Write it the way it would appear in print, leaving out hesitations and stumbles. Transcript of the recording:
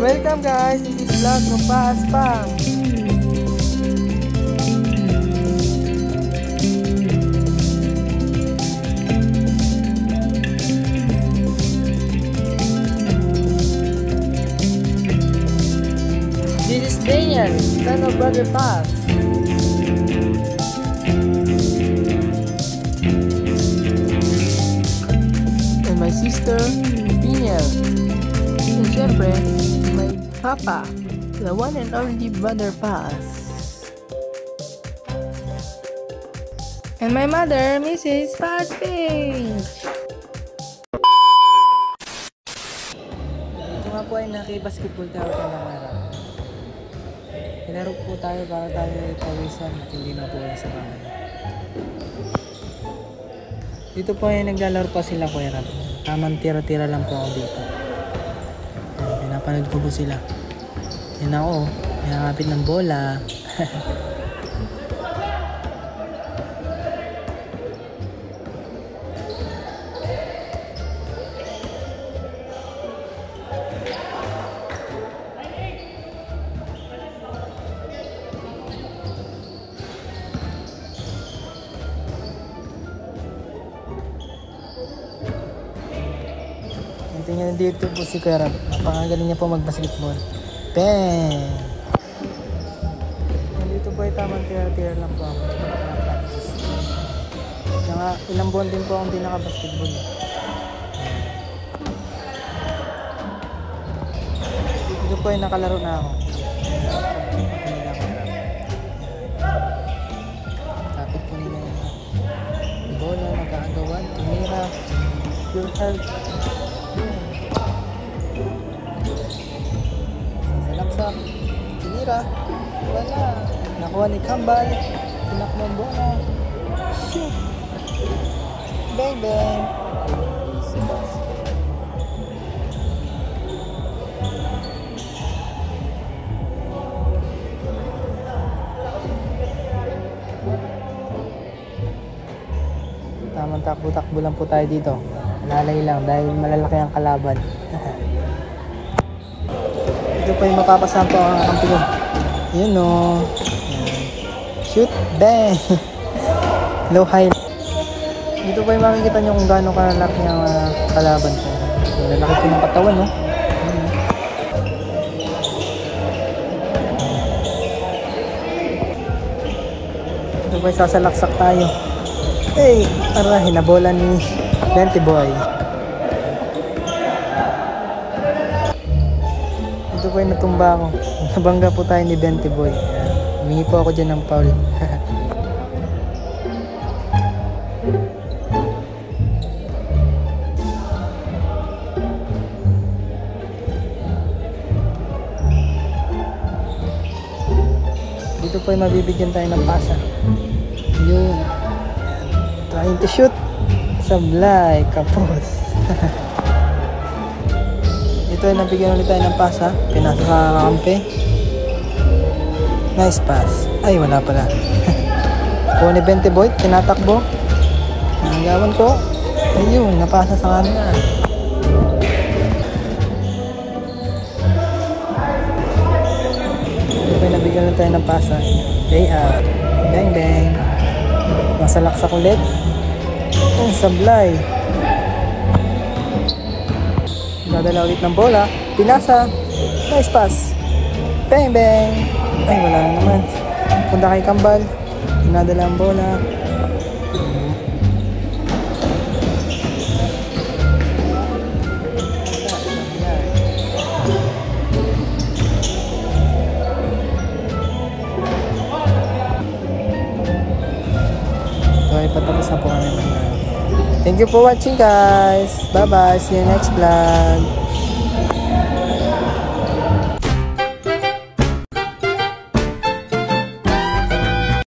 Welcome guys, this is vlog ng Paaspang. This is Daniel, son of Brother Paas. And my sister, Daniel. And syempre, my papa, the one and only Brother Paas. And my mother, Mrs. Paas Page. Ito nga po ay naki-basketball tayo ng araw. Pinaro po tayo para tayo ipawisan at hindi na po sa bahay. Dito po ay naglalaro pa sila, Kuya Rab. Tamang tira-tira lang po ako dito. Pinapanood ko po sila. Yan ako, nakakapit ng bola. Tingnan dito po si Kuya Rab. Napakagaling niya po mag-basketball. Bang! Nandito po ay tamang tira-tira lang po ako. Saka ilang buwan din po akong di naka-basketball. Dito po ay nakalaro na ako. Tapit po nila yung bola, nag-aagawan, tumira, pure health. Salaksak, tinira, wala, nakuha ni Kambal, tinakbo ang bola, shoot, bang bang. Tamang takbo-takbo lang po tayo dito. Alalay lang dahil malalaki ang kalaban. Ito pa yung mapapasahan po ang kampi ko. Yun o. Shoot. Bang. Low high. Dito pa yung makikita nyo kung gaano kalaki ang kalaban ko. Lalaki po ng katawan no. Ito pa yung sasalaksak tayo. Hey! Tara, hinabola ni Benty Boy. Ito po ay natumba ako. Nabangga po tayo ni Benty Boy. Humingi po ako dyan ng foul. Dito po ay mabibigyan tayo ng pasa. Yun. Trying to shoot. Sablay, kapos. Ito ay nabigyan ulit tayo ng pasa. Pinasa sa kampi. Nice pass. Ay, wala pala. Kuha ni Benty Boy, tinatakbo. Nanggawan ko. Ayun, napasa sa kanila. Ito ay nabigyan ulit tayo ng pasa. Lay up. Bang bang. Masalaksak ulit. Ang sablay. Nadala ulit ng bola. Pinasa. Nice pass. Bang bang. Ay wala naman. Punta kay Kambal. Nadala ang bola. Ito ay patapos na po kami ng Thank you for watching guys. Bye bye. See you next vlog.